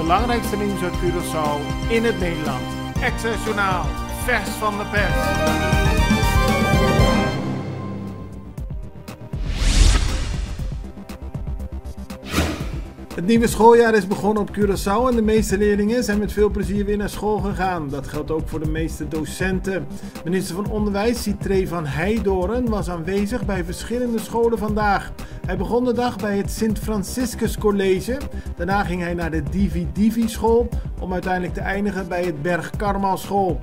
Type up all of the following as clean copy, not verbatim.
belangrijkste nieuws uit Curaçao in het Nederland. Access Journaal, vers van de pers. Het nieuwe schooljaar is begonnen op Curaçao en de meeste leerlingen zijn met veel plezier weer naar school gegaan. Dat geldt ook voor de meeste docenten. Minister van Onderwijs Sitré van Heidoren was aanwezig bij verschillende scholen vandaag. Hij begon de dag bij het Sint Franciscus College. Daarna ging hij naar de Divi Divi school om uiteindelijk te eindigen bij het Berg Karma school.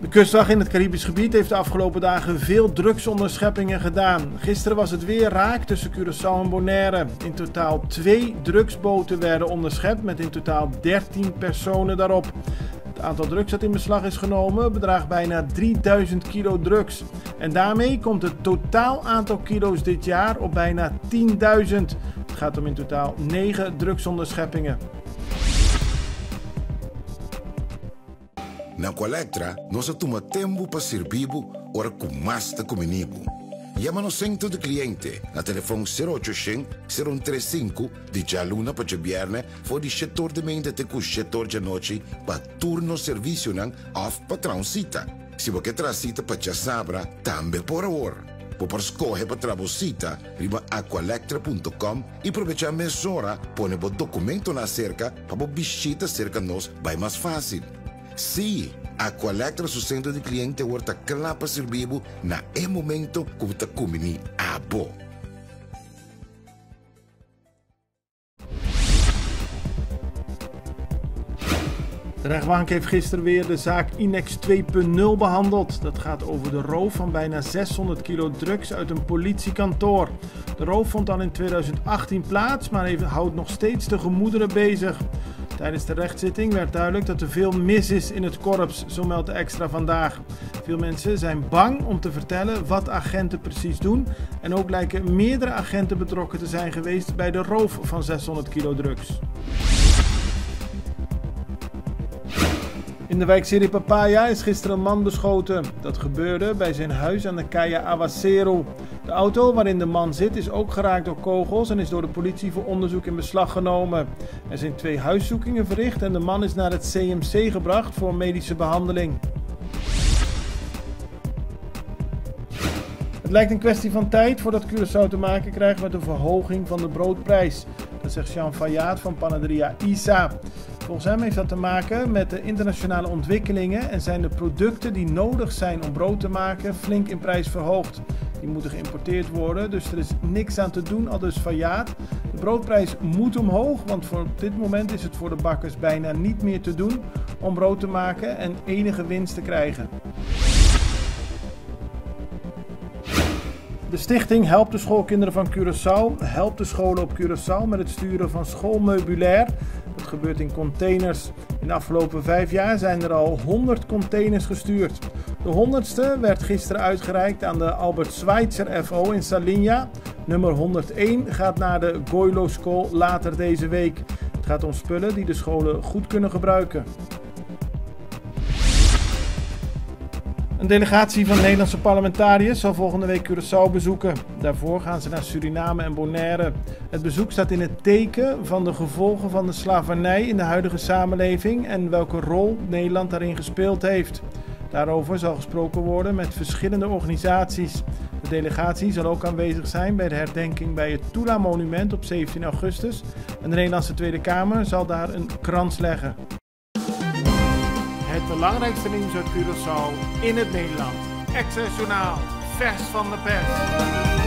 De kustwacht in het Caribisch gebied heeft de afgelopen dagen veel drugsonderscheppingen gedaan. Gisteren was het weer raak tussen Curaçao en Bonaire. In totaal 2 drugsboten werden onderschept met in totaal 13 personen daarop. Het aantal drugs dat in beslag is genomen bedraagt bijna 3000 kilo drugs. En daarmee komt het totaal aantal kilo's dit jaar op bijna 10.000. Het gaat om in totaal 9 drugsonderscheppingen. Na Colectra, nós toma tempo para servir ora com mais de comunibo. Llama-nos centro de cliente na telefone 0800-035 de Jaluna para Viernes voor die setor de mente te com setor de noite para turno serviço nan of patrão cita. Se você quer cita para sabra, também por hora. Por escolher para trabalhar, riba aqualectra.com e aproveitar a mesura, põe o documento na cerca para visita cerca nós vai mais fácil. Sim, a Colectra su centro de cliente wordt klaar para servir na momento que você comini abo. De rechtbank heeft gisteren weer de zaak Inex 2.0 behandeld. Dat gaat over de roof van bijna 600 kilo drugs uit een politiekantoor. De roof vond al in 2018 plaats, maar houdt nog steeds de gemoederen bezig. Tijdens de rechtszitting werd duidelijk dat er veel mis is in het korps, zo meldt de Extra vandaag. Veel mensen zijn bang om te vertellen wat agenten precies doen en ook lijken meerdere agenten betrokken te zijn geweest bij de roof van 600 kilo drugs. In de wijk Siripapaya is gisteren een man beschoten. Dat gebeurde bij zijn huis aan de Calle Avacero. De auto waarin de man zit is ook geraakt door kogels en is door de politie voor onderzoek in beslag genomen. Er zijn 2 huiszoekingen verricht en de man is naar het CMC gebracht voor medische behandeling. Het lijkt een kwestie van tijd voordat Curaçao te maken krijgt met een verhoging van de broodprijs. Dat zegt Jean Fayaat van Panaderia Isa. Volgens hem heeft dat te maken met de internationale ontwikkelingen en zijn de producten die nodig zijn om brood te maken flink in prijs verhoogd. Die moeten geïmporteerd worden, dus er is niks aan te doen, aldus Fayaat. De broodprijs moet omhoog, want voor dit moment is het voor de bakkers bijna niet meer te doen om brood te maken en enige winst te krijgen. De stichting Help de Schoolkinderen van Curaçao helpt de scholen op Curaçao met het sturen van schoolmeubilair. Dat gebeurt in containers. In de afgelopen 5 jaar zijn er al 100 containers gestuurd. De 100ste werd gisteren uitgereikt aan de Albert Schweitzer FO in Salinha. Nummer 101 gaat naar de Goilo School later deze week. Het gaat om spullen die de scholen goed kunnen gebruiken. Een delegatie van Nederlandse parlementariërs zal volgende week Curaçao bezoeken. Daarvoor gaan ze naar Suriname en Bonaire. Het bezoek staat in het teken van de gevolgen van de slavernij in de huidige samenleving en welke rol Nederland daarin gespeeld heeft. Daarover zal gesproken worden met verschillende organisaties. De delegatie zal ook aanwezig zijn bij de herdenking bij het Tula-monument op 17 augustus. En de Nederlandse Tweede Kamer zal daar een krans leggen. Het belangrijkste nieuws uit Curaçao in het Nederland. Access Journaal, vers van de pers.